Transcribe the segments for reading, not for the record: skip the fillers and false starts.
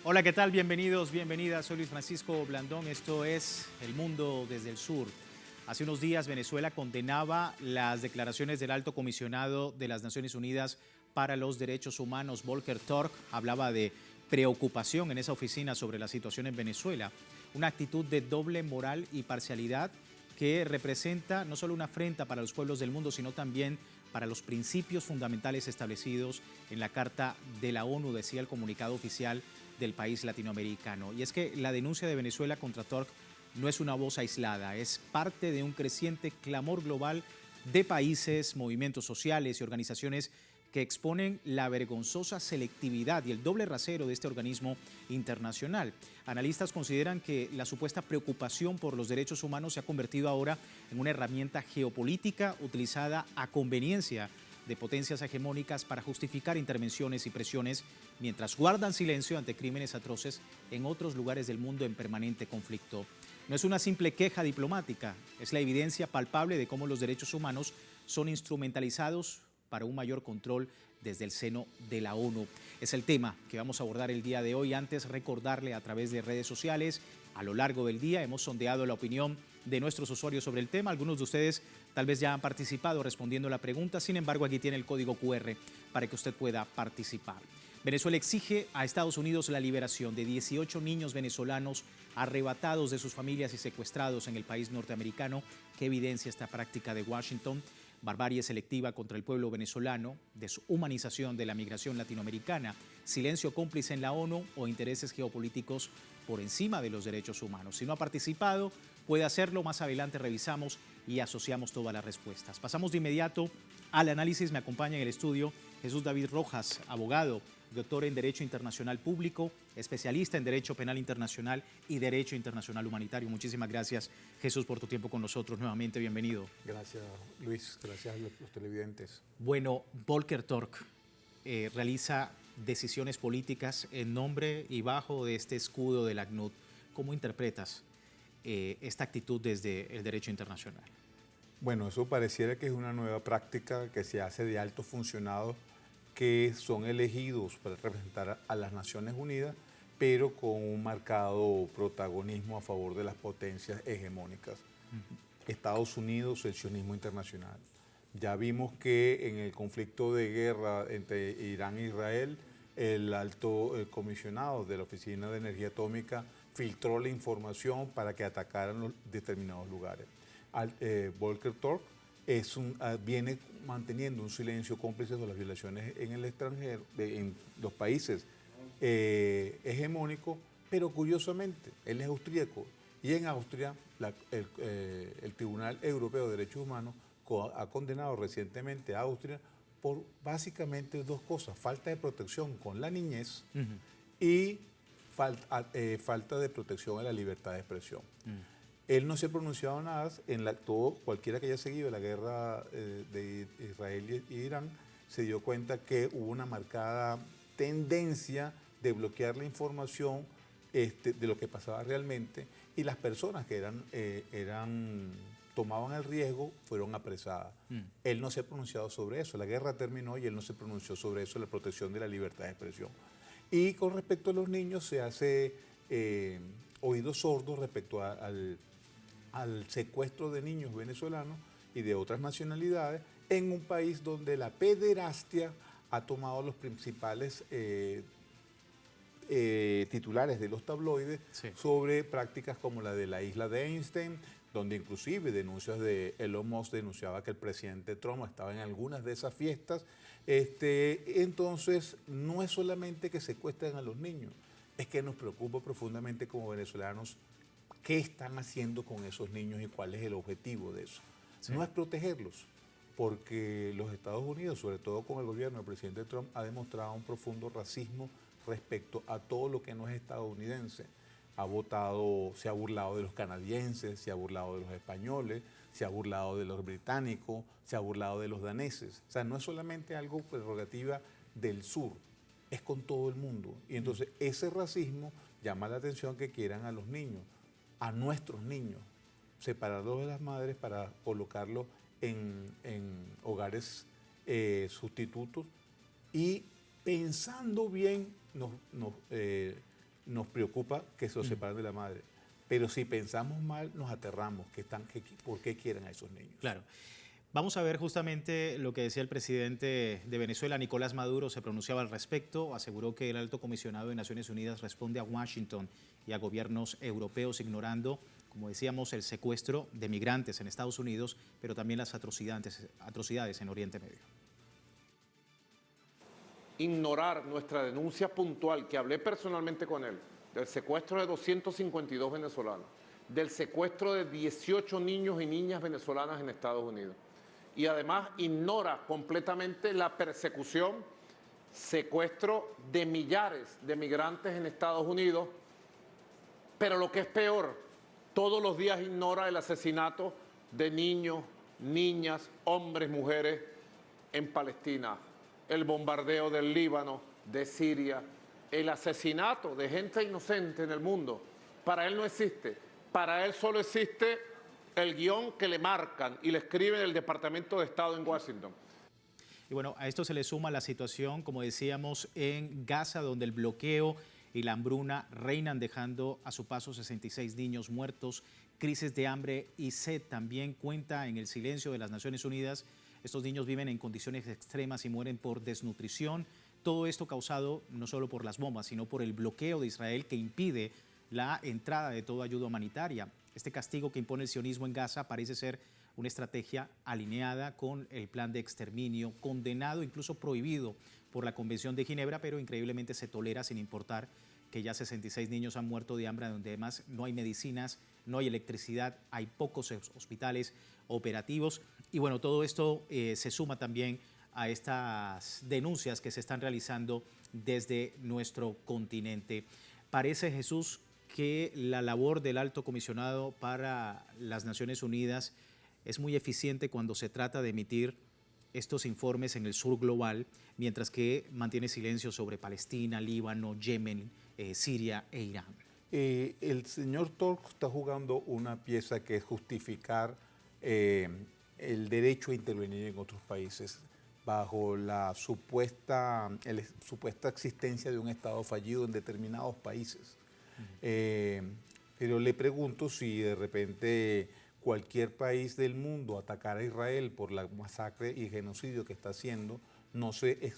Hola, ¿qué tal? Bienvenidos, bienvenidas. Soy Luis Francisco Blandón. Esto es El Mundo desde el Sur. Hace unos días Venezuela condenaba las declaraciones del Alto Comisionado de las Naciones Unidas para los Derechos Humanos, Volker Turk. Hablaba de preocupación en esa oficina sobre la situación en Venezuela. Una actitud de doble moral y parcialidad que representa no solo una afrenta para los pueblos del mundo, sino también para los principios fundamentales establecidos en la Carta de la ONU, decía el comunicado oficial del país latinoamericano. Y es que la denuncia de Venezuela contra Turk no es una voz aislada, es parte de un creciente clamor global de países, movimientos sociales y organizaciones que exponen la vergonzosa selectividad y el doble rasero de este organismo internacional. Analistas consideran que la supuesta preocupación por los derechos humanos se ha convertido ahora en una herramienta geopolítica utilizada a conveniencia de potencias hegemónicas para justificar intervenciones y presiones mientras guardan silencio ante crímenes atroces en otros lugares del mundo en permanente conflicto. No es una simple queja diplomática, es la evidencia palpable de cómo los derechos humanos son instrumentalizados para un mayor control desde el seno de la ONU. Es el tema que vamos a abordar el día de hoy. Antes, recordarle a través de redes sociales, a lo largo del día hemos sondeado la opinión de nuestros usuarios sobre el tema. Algunos de ustedes tal vez ya han participado respondiendo la pregunta. Sin embargo, aquí tiene el código QR para que usted pueda participar. Venezuela exige a Estados Unidos la liberación de 18 niños venezolanos arrebatados de sus familias y secuestrados en el país norteamericano. ¿Qué evidencia esta práctica de Washington? Barbarie selectiva contra el pueblo venezolano, deshumanización de la migración latinoamericana, silencio cómplice en la ONU o intereses geopolíticos por encima de los derechos humanos. Si no ha participado, puede hacerlo. Más adelante revisamos y asociamos todas las respuestas. Pasamos de inmediato al análisis. Me acompaña en el estudio Jesús David Rojas, abogado, doctor en Derecho Internacional Público, especialista en Derecho Penal Internacional y Derecho Internacional Humanitario. Muchísimas gracias, Jesús, por tu tiempo con nosotros. Nuevamente, bienvenido. Gracias, Luis. Gracias a los televidentes. Bueno, Volker Turk realiza decisiones políticas en nombre y bajo de este escudo del ACNUD. ¿Cómo interpretas esta actitud desde el derecho internacional? Bueno, eso pareciera que es una nueva práctica que se hace de altos funcionarios que son elegidos para representar a las Naciones Unidas, pero con un marcado protagonismo a favor de las potencias hegemónicas. Estados Unidos, el sionismo internacional. Ya vimos que en el conflicto de guerra entre Irán e Israel, el alto comisionado de la Oficina de Energía Atómica filtró la información para que atacaran los determinados lugares. Volker Turk viene manteniendo un silencio cómplice de las violaciones en el extranjero, en los países hegemónicos, pero curiosamente, él es austríaco y en Austria el Tribunal Europeo de Derechos Humanos ha condenado recientemente a Austria por básicamente dos cosas: falta de protección con la niñez y falta de protección a la libertad de expresión. Él no se ha pronunciado nada. Cualquiera que haya seguido la guerra de Israel y Irán se dio cuenta que hubo una marcada tendencia de bloquear la información de lo que pasaba realmente, y las personas que tomaban el riesgo fueron apresadas. Él no se ha pronunciado sobre eso. La guerra terminó y él no se pronunció sobre eso, la protección de la libertad de expresión. Y con respecto a los niños, se hace oídos sordos respecto al secuestro de niños venezolanos y de otras nacionalidades en un país donde la pederastia ha tomado los principales titulares de los tabloides, sí, sobre prácticas como la de la isla de Einstein, donde inclusive denuncias de Elon Musk denunciaba que el presidente Trump estaba en algunas de esas fiestas. Entonces, no es solamente que secuestren a los niños, es que nos preocupa profundamente como venezolanos qué están haciendo con esos niños y cuál es el objetivo de eso. Sí. No es protegerlos, porque los Estados Unidos, sobre todo con el gobierno del presidente Trump, ha demostrado un profundo racismo respecto a todo lo que no es estadounidense. Se ha burlado de los canadienses, se ha burlado de los españoles, se ha burlado de los británicos, se ha burlado de los daneses. O sea, no es solamente algo prerrogativa del sur, es con todo el mundo. Y entonces ese racismo llama la atención que quieran a los niños, a nuestros niños, separarlos de las madres para colocarlos en hogares sustitutos, y pensando bien nos preocupa que se los separen de la madre. Pero si pensamos mal, nos aterramos. ¿Por qué quieren a esos niños? Claro. Vamos a ver justamente lo que decía el presidente de Venezuela, Nicolás Maduro, se pronunciaba al respecto, aseguró que el alto comisionado de Naciones Unidas responde a Washington y a gobiernos europeos ignorando, como decíamos, el secuestro de migrantes en Estados Unidos, pero también las atrocidades en Oriente Medio. Ignorar nuestra denuncia puntual, que hablé personalmente con él, del secuestro de 252 venezolanos, del secuestro de 18 niños y niñas venezolanas en Estados Unidos. Y además ignora completamente la persecución, secuestro de millares de migrantes en Estados Unidos, pero lo que es peor, todos los días ignora el asesinato de niños, niñas, hombres, mujeres en Palestina, el bombardeo del Líbano, de Siria, el asesinato de gente inocente en el mundo. Para él no existe, para él solo existe el guión que le marcan y le escriben el Departamento de Estado en Washington. Y bueno, a esto se le suma la situación, como decíamos, en Gaza, donde el bloqueo y la hambruna reinan, dejando a su paso 66 niños muertos. Crisis de hambre y sed también cuenta en el silencio de las Naciones Unidas. Estos niños viven en condiciones extremas y mueren por desnutrición. Todo esto causado no solo por las bombas, sino por el bloqueo de Israel que impide la entrada de toda ayuda humanitaria. Este castigo que impone el sionismo en Gaza parece ser una estrategia alineada con el plan de exterminio, condenado, incluso prohibido por la Convención de Ginebra, pero increíblemente se tolera sin importar que ya 66 niños han muerto de hambre, donde además no hay medicinas, no hay electricidad, hay pocos hospitales operativos. Y bueno, todo esto se suma también a estas denuncias que se están realizando desde nuestro continente. Parece, Jesús, que la labor del alto comisionado para las Naciones Unidas es muy eficiente cuando se trata de emitir estos informes en el sur global, mientras que mantiene silencio sobre Palestina, Líbano, Yemen, Siria e Irán. El señor Tork está jugando una pieza que es justificar el derecho a intervenir en otros países bajo la supuesta existencia de un Estado fallido en determinados países. Pero le pregunto si de repente cualquier país del mundo atacara a Israel por la masacre y genocidio que está haciendo, no se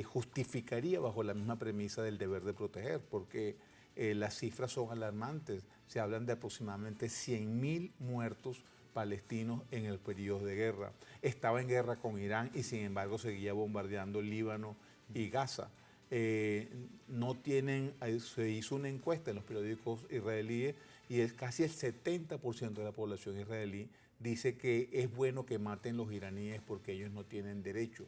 justificaría bajo la misma premisa del deber de proteger, porque las cifras son alarmantes. Se hablan de aproximadamente 100.000 muertos palestinos en el periodo de guerra. Estaba en guerra con Irán y sin embargo seguía bombardeando el Líbano y Gaza. Se hizo una encuesta en los periódicos israelíes y casi el 70% de la población israelí dice que es bueno que maten los iraníes porque ellos no tienen derecho.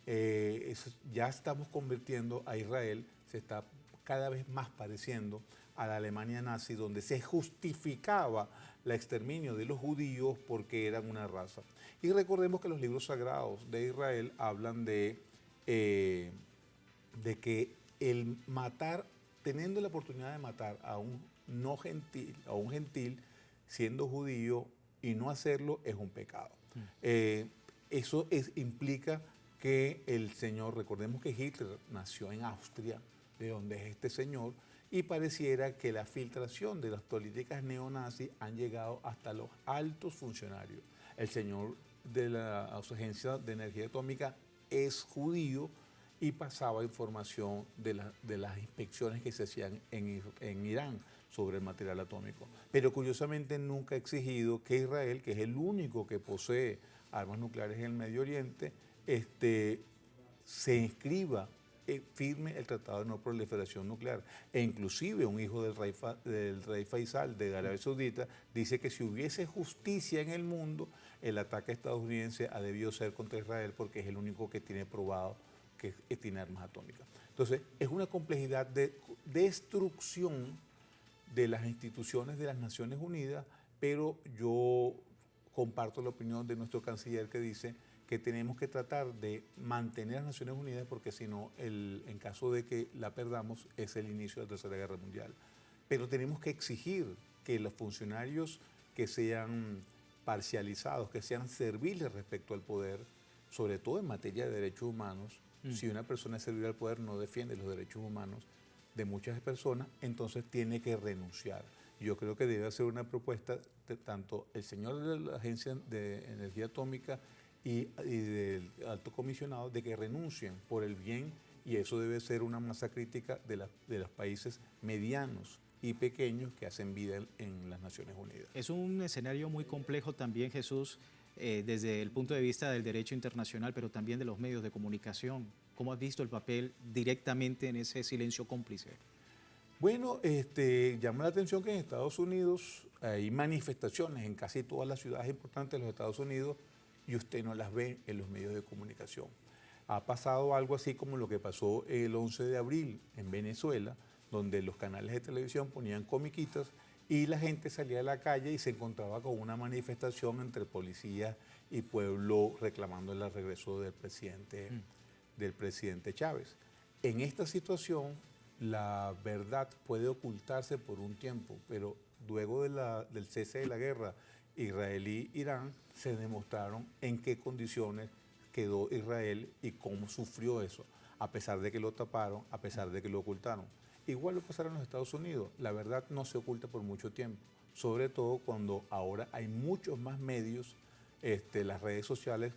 Ya estamos convirtiendo a Israel, se está cada vez más pareciendo a la Alemania nazi, donde se justificaba el exterminio de los judíos porque eran una raza. Y recordemos que los libros sagrados de Israel hablan de que el matar, teniendo la oportunidad de matar a un no gentil, a un gentil, siendo judío y no hacerlo es un pecado. Eso implica que el señor, recordemos que Hitler nació en Austria, de donde es este señor, y pareciera que la filtración de las políticas neonazis han llegado hasta los altos funcionarios. El señor de la Agencia de Energía Atómica es judío y pasaba información de las inspecciones que se hacían en Irán sobre el material atómico. Pero curiosamente nunca ha exigido que Israel, que es el único que posee armas nucleares en el Medio Oriente, se inscriba, firme el Tratado de No Proliferación Nuclear. E inclusive un hijo del rey Faisal de Arabia Saudita dice que si hubiese justicia en el mundo, el ataque estadounidense ha debido ser contra Israel porque es el único que tiene probado que tiene armas atómicas. Entonces, es una complejidad de destrucción de las instituciones de las Naciones Unidas, pero yo comparto la opinión de nuestro canciller que dice que tenemos que tratar de mantener a las Naciones Unidas porque si no, en caso de que la perdamos, es el inicio de la Tercera Guerra Mundial. Pero tenemos que exigir que los funcionarios que sean parcializados, que sean serviles respecto al poder, sobre todo en materia de derechos humanos, si una persona es servil al poder no defiende los derechos humanos, de muchas personas, entonces tiene que renunciar. Yo creo que debe hacer una propuesta de tanto el señor de la Agencia de Energía Atómica y del alto comisionado de que renuncien por el bien, y eso debe ser una masa crítica de los países medianos y pequeños que hacen vida en las Naciones Unidas. Es un escenario muy complejo también, Jesús, desde el punto de vista del derecho internacional, pero también de los medios de comunicación. ¿Cómo has visto el papel directamente en ese silencio cómplice? Bueno, llama la atención que en Estados Unidos hay manifestaciones en casi todas las ciudades importantes de los Estados Unidos y usted no las ve en los medios de comunicación. Ha pasado algo así como lo que pasó el 11 de abril en Venezuela, donde los canales de televisión ponían comiquitas y la gente salía a la calle y se encontraba con una manifestación entre policías y pueblo reclamando el regreso del presidente Chávez. En esta situación, la verdad puede ocultarse por un tiempo, pero luego del cese de la guerra israelí-Irán, se demostraron en qué condiciones quedó Israel y cómo sufrió eso, a pesar de que lo taparon, a pesar de que lo ocultaron. Igual lo pasará en los Estados Unidos. La verdad no se oculta por mucho tiempo, sobre todo cuando ahora hay muchos más medios. Las redes sociales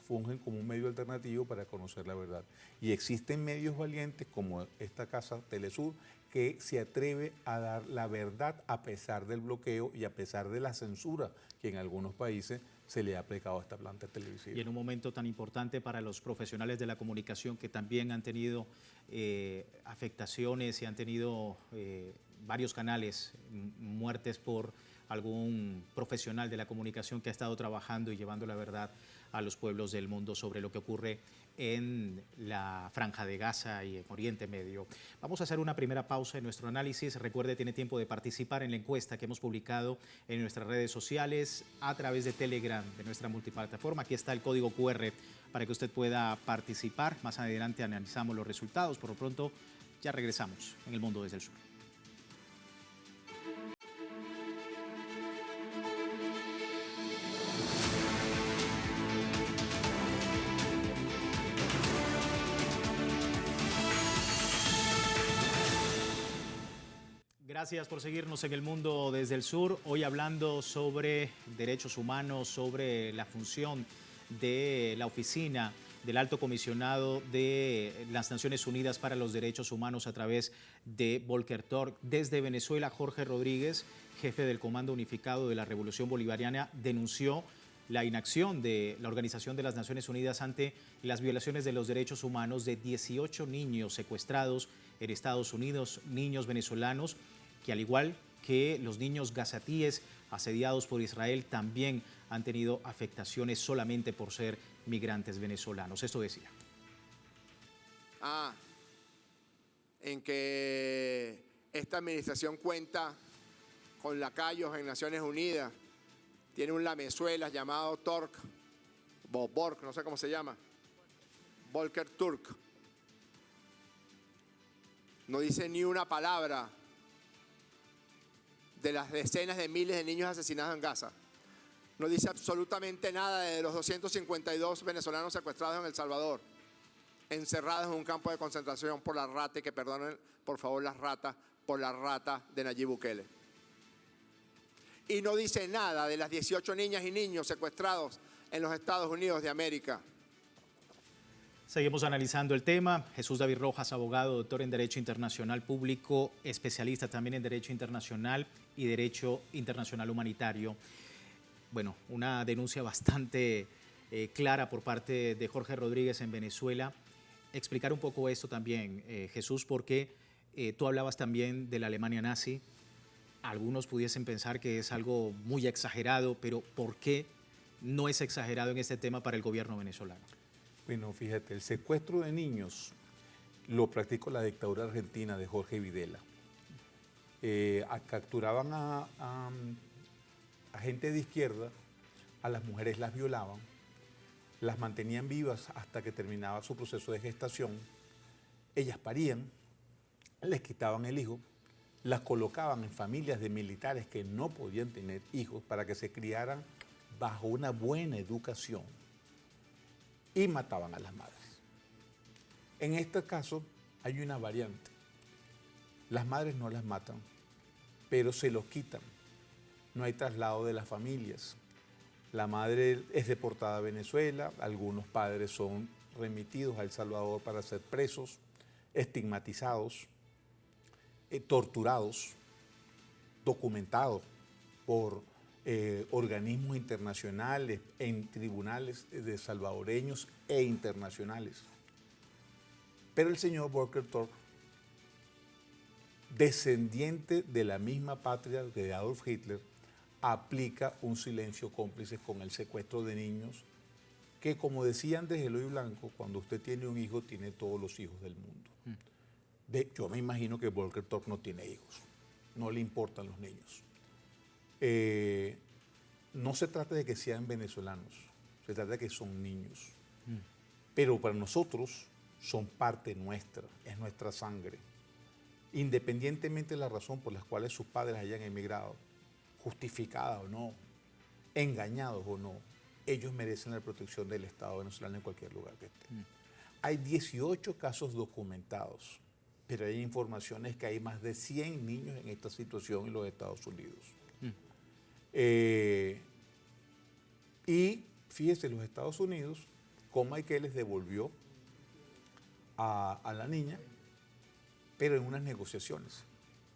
fungen como un medio alternativo para conocer la verdad. Y existen medios valientes como esta casa Telesur que se atreve a dar la verdad a pesar del bloqueo y a pesar de la censura que en algunos países se le ha aplicado a esta planta televisiva. Y en un momento tan importante para los profesionales de la comunicación que también han tenido afectaciones y han tenido varios canales, muertes por algún profesional de la comunicación que ha estado trabajando y llevando la verdad a los pueblos del mundo sobre lo que ocurre en la Franja de Gaza y en Oriente Medio. Vamos a hacer una primera pausa en nuestro análisis. Recuerde, tiene tiempo de participar en la encuesta que hemos publicado en nuestras redes sociales a través de Telegram, de nuestra multiplataforma. Aquí está el código QR para que usted pueda participar. Más adelante analizamos los resultados. Por lo pronto, ya regresamos en El Mundo desde el Sur. Gracias por seguirnos en El Mundo desde el Sur. Hoy hablando sobre derechos humanos, sobre la función de la oficina del Alto Comisionado de las Naciones Unidas para los Derechos Humanos a través de Volker Turk. Desde Venezuela, Jorge Rodríguez, jefe del Comando Unificado de la Revolución Bolivariana, denunció la inacción de la Organización de las Naciones Unidas ante las violaciones de los derechos humanos de 18 niños secuestrados en Estados Unidos, niños venezolanos, que al igual que los niños gazatíes asediados por Israel también han tenido afectaciones solamente por ser migrantes venezolanos. Esto decía. En que esta administración cuenta con lacayos en Naciones Unidas, tiene un lamezuelas llamado Turk, Bork, no sé cómo se llama, Volker Turk. No dice ni una palabra de las decenas de miles de niños asesinados en Gaza. No dice absolutamente nada de los 252 venezolanos secuestrados en El Salvador, encerrados en un campo de concentración por la rata, y que perdonen por favor las ratas, por la rata de Nayib Bukele. Y no dice nada de las 18 niñas y niños secuestrados en los Estados Unidos de América. Seguimos analizando el tema. Jesús David Rojas, abogado, doctor en Derecho Internacional Público, especialista también en Derecho Internacional y Derecho Internacional Humanitario. Bueno, una denuncia bastante clara por parte de Jorge Rodríguez en Venezuela. Explicar un poco esto también, Jesús, porque tú hablabas también de la Alemania nazi. Algunos pudiesen pensar que es algo muy exagerado, pero ¿por qué no es exagerado en este tema para el gobierno venezolano? Bueno, fíjate, el secuestro de niños lo practicó la dictadura argentina de Jorge Videla. Capturaban a gente de izquierda, a las mujeres las violaban, las mantenían vivas hasta que terminaba su proceso de gestación, ellas parían, les quitaban el hijo, las colocaban en familias de militares que no podían tener hijos para que se criaran bajo una buena educación y mataban a las madres. En este caso hay una variante. Las madres no las matan, pero se los quitan. No hay traslado de las familias. La madre es deportada a Venezuela, algunos padres son remitidos a El Salvador para ser presos, estigmatizados, torturados, documentados por organismos internacionales, en tribunales de salvadoreños e internacionales. Pero el señor Volker Turk, descendiente de la misma patria de Adolf Hitler, aplica un silencio cómplice con el secuestro de niños que, como decía Andrés Eloy Blanco, cuando usted tiene un hijo, tiene todos los hijos del mundo. Yo me imagino que Volker Turk no tiene hijos, no le importan los niños. No se trata de que sean venezolanos, se trata de que son niños. Pero para nosotros son parte nuestra, es nuestra sangre. Independientemente de la razón por la cual sus padres hayan emigrado, justificada o no, engañados o no, ellos merecen la protección del Estado venezolano en cualquier lugar que estén. Hay 18 casos documentados, pero hay informaciones que hay más de 100 niños en esta situación en los Estados Unidos. Y fíjese, los Estados Unidos, con Michael les devolvió a la niña, pero en unas negociaciones.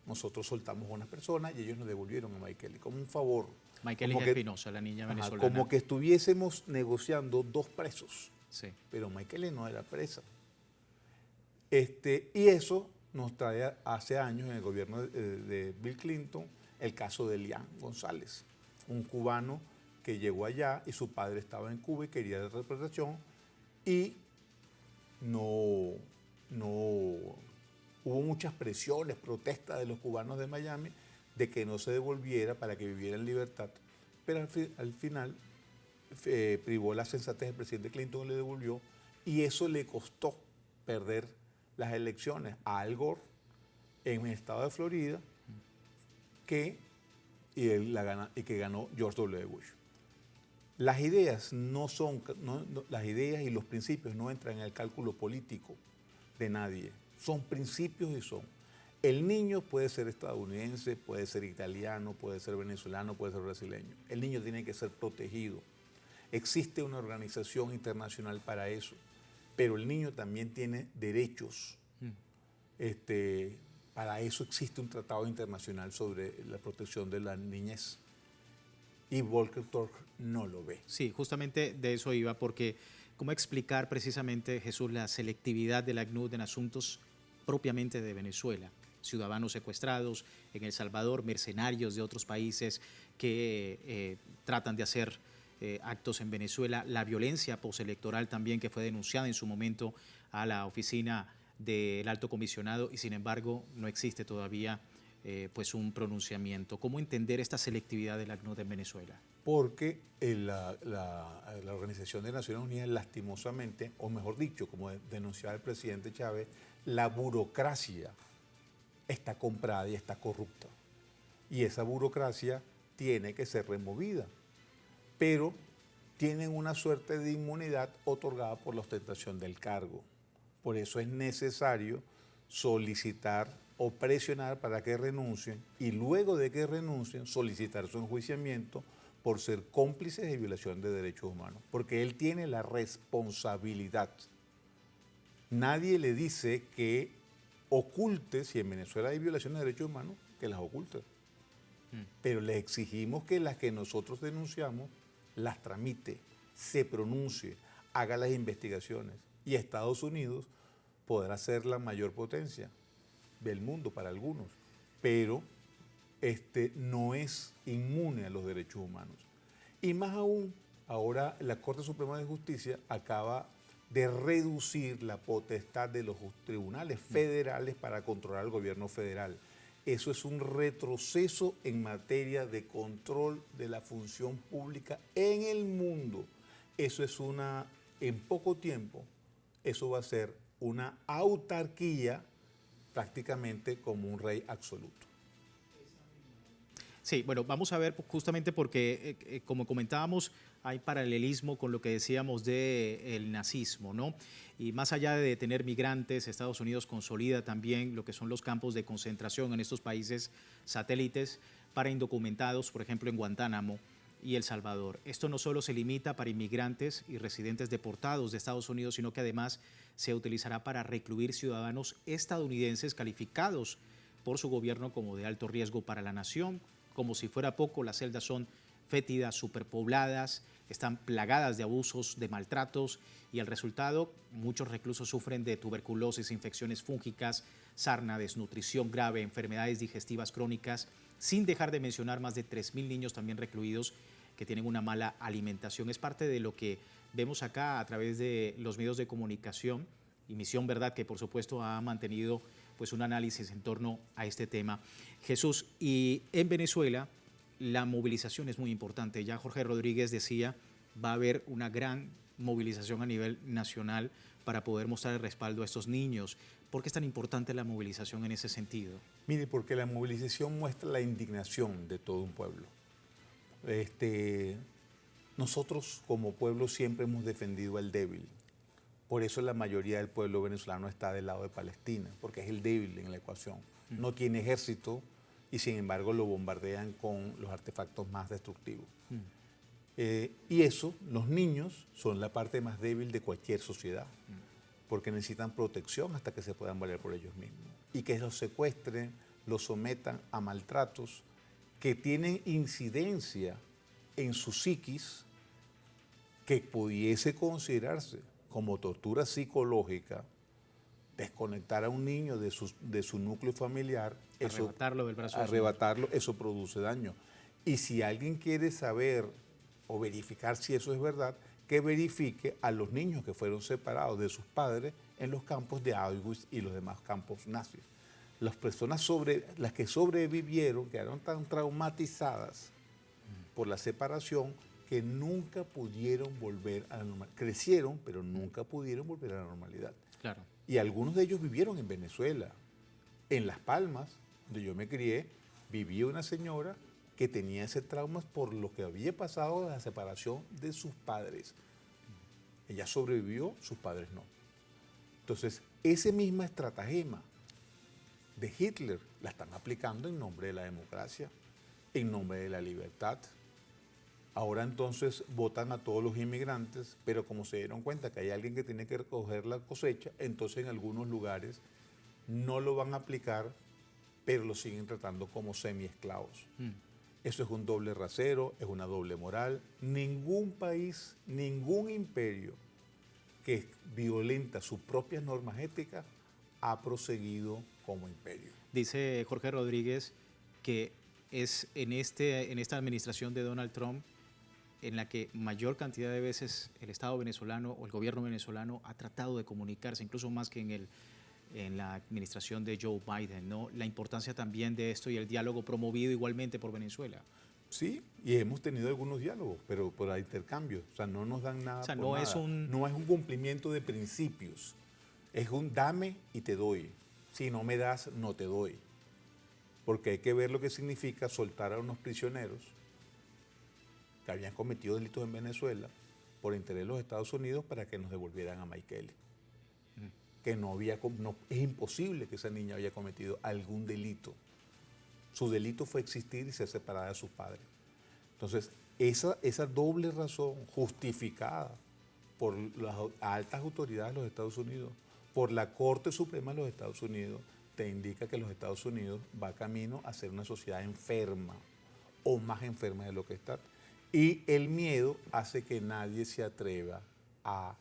Nosotros soltamos a una persona y ellos nos devolvieron a Michael como un favor. Michael Espinosa, la niña venezolana. Como que estuviésemos negociando dos presos. Sí. Pero Michael no era presa. Y eso nos trae hace años en el gobierno de Bill Clinton el caso de Elian González, un cubano que llegó allá y su padre estaba en Cuba y quería la repatriación y no hubo muchas presiones, protestas de los cubanos de Miami de que no se devolviera para que viviera en libertad, pero al final privó la sensatez del presidente Clinton y le devolvió, y eso le costó perder las elecciones a Al Gore en el estado de Florida, que ganó George W. Bush. Las ideas las ideas y los principios no entran en el cálculo político de nadie. Son principios y son. El niño puede ser estadounidense, puede ser italiano, puede ser venezolano, puede ser brasileño. El niño tiene que ser protegido. Existe una organización internacional para eso, pero el niño también tiene derechos. Para eso existe un tratado internacional sobre la protección de la niñez. Y Volker Turk no lo ve. Sí, justamente de eso iba, porque ¿cómo explicar precisamente, Jesús, la selectividad del ACNUD en asuntos propiamente de Venezuela? Ciudadanos secuestrados en El Salvador, mercenarios de otros países que tratan de hacer actos en Venezuela, la violencia postelectoral también que fue denunciada en su momento a la oficina del Alto Comisionado y sin embargo no existe todavía pues un pronunciamiento. ¿Cómo entender esta selectividad del ACNUD en Venezuela? Porque la Organización de Naciones Unidas, lastimosamente, o mejor dicho, como denunciaba el presidente Chávez, la burocracia está comprada y está corrupta. Y esa burocracia tiene que ser removida. Pero tienen una suerte de inmunidad otorgada por la ostentación del cargo. Por eso es necesario solicitar o presionar para que renuncien y luego de que renuncien solicitar su enjuiciamiento por ser cómplices de violación de derechos humanos, porque él tiene la responsabilidad. Nadie le dice que oculte, si en Venezuela hay violaciones de derechos humanos, que las oculte. Pero le exigimos que las que nosotros denunciamos las tramite, se pronuncie, haga las investigaciones. Y Estados Unidos podrá ser la mayor potencia del mundo para algunos, pero no es inmune a los derechos humanos. Y más aún, ahora la Corte Suprema de Justicia acaba de reducir la potestad de los tribunales federales para controlar al gobierno federal. Eso es un retroceso en materia de control de la función pública en el mundo. Eso es en poco tiempo, eso va a ser una autarquía prácticamente como un rey absoluto. Sí, bueno, vamos a ver justamente porque, como comentábamos, hay paralelismo con lo que decíamos del nazismo, ¿no? Y más allá de detener migrantes, Estados Unidos consolida también lo que son los campos de concentración en estos países satélites para indocumentados, por ejemplo, en Guantánamo y El Salvador. Esto no solo se limita para inmigrantes y residentes deportados de Estados Unidos, sino que además se utilizará para recluir ciudadanos estadounidenses calificados por su gobierno como de alto riesgo para la nación. Como si fuera poco, las celdas son fétidas, superpobladas, están plagadas de abusos, de maltratos y el resultado, muchos reclusos sufren de tuberculosis, infecciones fúngicas, sarna, desnutrición grave, enfermedades digestivas crónicas, sin dejar de mencionar más de 3.000 niños también recluidos que tienen una mala alimentación. Es parte de lo que vemos acá a través de los medios de comunicación y Misión Verdad, que por supuesto ha mantenido pues un análisis en torno a este tema. Jesús, y en Venezuela la movilización es muy importante. Ya Jorge Rodríguez decía, va a haber una gran movilización a nivel nacional para poder mostrar el respaldo a estos niños. ¿Por qué es tan importante la movilización en ese sentido? Mire, porque la movilización muestra la indignación de todo un pueblo. Nosotros como pueblo siempre hemos defendido al débil. Por eso la mayoría del pueblo venezolano está del lado de Palestina, porque es el débil en la ecuación. No tiene ejército y sin embargo lo bombardean con los artefactos más destructivos. Y eso, los niños son la parte más débil de cualquier sociedad, porque necesitan protección hasta que se puedan valer por ellos mismos. Y que los secuestren, los sometan a maltratos que tienen incidencia en su psiquis que pudiese considerarse como tortura psicológica, desconectar a un niño de su núcleo familiar, Arrebatarlo del brazo. Arrebatarlo, eso produce daño. Y si alguien quiere saber o verificar si eso es verdad, que verifique a los niños que fueron separados de sus padres en los campos de Auschwitz y los demás campos nazis. Las personas las que sobrevivieron quedaron tan traumatizadas por la separación que nunca pudieron volver a la normalidad. Crecieron, pero nunca pudieron volver a la normalidad. Claro. Y algunos de ellos vivieron en Venezuela. En Las Palmas, donde yo me crié, vivía una señora que tenía ese trauma por lo que había pasado de la separación de sus padres. Ella sobrevivió, sus padres no. Entonces, esa misma estratagema de Hitler la están aplicando en nombre de la democracia, en nombre de la libertad. Ahora entonces votan a todos los inmigrantes, pero como se dieron cuenta que hay alguien que tiene que recoger la cosecha, entonces en algunos lugares no lo van a aplicar, pero lo siguen tratando como semiesclavos. Eso es un doble rasero, es una doble moral. Ningún país, ningún imperio que violenta sus propias normas éticas ha proseguido como imperio. Dice Jorge Rodríguez que es en esta administración de Donald Trump en la que mayor cantidad de veces el Estado venezolano o el gobierno venezolano ha tratado de comunicarse, incluso más que en la administración de Joe Biden, ¿no? La importancia también de esto y el diálogo promovido igualmente por Venezuela. Sí, y hemos tenido algunos diálogos, pero por intercambios. O sea, no nos dan nada. O sea, por no nada. es un... No es un cumplimiento de principios. Es un dame y te doy. Si no me das, no te doy. Porque hay que ver lo que significa soltar a unos prisioneros que habían cometido delitos en Venezuela por interés de los Estados Unidos para que nos devolvieran a Maikeli. Que es imposible que esa niña haya cometido algún delito. Su delito fue existir y ser separada de sus padres. Entonces, esa doble razón justificada por las altas autoridades de los Estados Unidos, por la Corte Suprema de los Estados Unidos, te indica que los Estados Unidos va camino a ser una sociedad enferma o más enferma de lo que está. Y el miedo hace que nadie se atreva a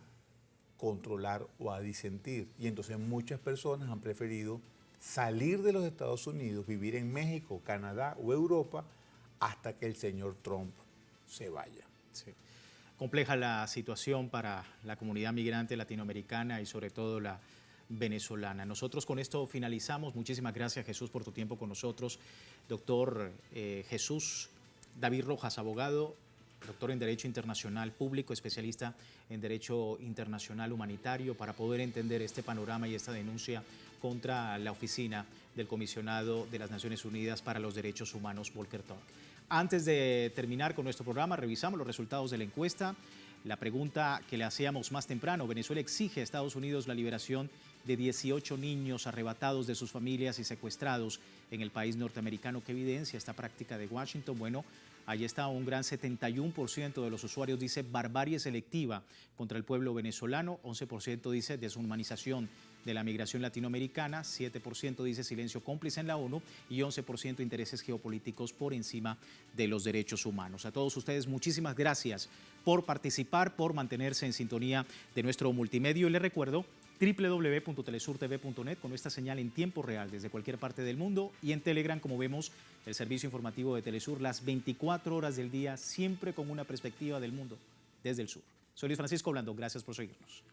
controlar o a disentir. Y entonces muchas personas han preferido salir de los Estados Unidos, vivir en México, Canadá o Europa, hasta que el señor Trump se vaya. Sí. Compleja la situación para la comunidad migrante latinoamericana y sobre todo la venezolana. Nosotros con esto finalizamos. Muchísimas gracias, Jesús, por tu tiempo con nosotros. Doctor Jesús David Rojas, abogado, doctor en Derecho Internacional Público, especialista en Derecho Internacional Humanitario, para poder entender este panorama y esta denuncia contra la oficina del Comisionado de las Naciones Unidas para los Derechos Humanos, Volker Turk. Antes de terminar con nuestro programa, revisamos los resultados de la encuesta. La pregunta que le hacíamos más temprano: Venezuela exige a Estados Unidos la liberación de 18 niños arrebatados de sus familias y secuestrados en el país norteamericano. ¿Qué evidencia esta práctica de Washington? Bueno, ahí está, un gran 71% de los usuarios dice barbarie selectiva contra el pueblo venezolano, 11% dice deshumanización de la migración latinoamericana, 7% dice silencio cómplice en la ONU y 11% intereses geopolíticos por encima de los derechos humanos. A todos ustedes, muchísimas gracias por participar, por mantenerse en sintonía de nuestro multimedio. Y les recuerdo www.telesurtv.net con esta señal en tiempo real desde cualquier parte del mundo, y en Telegram, como vemos, el servicio informativo de Telesur las 24 horas del día, siempre con una perspectiva del mundo desde el sur. Soy Luis Francisco Blandón, gracias por seguirnos.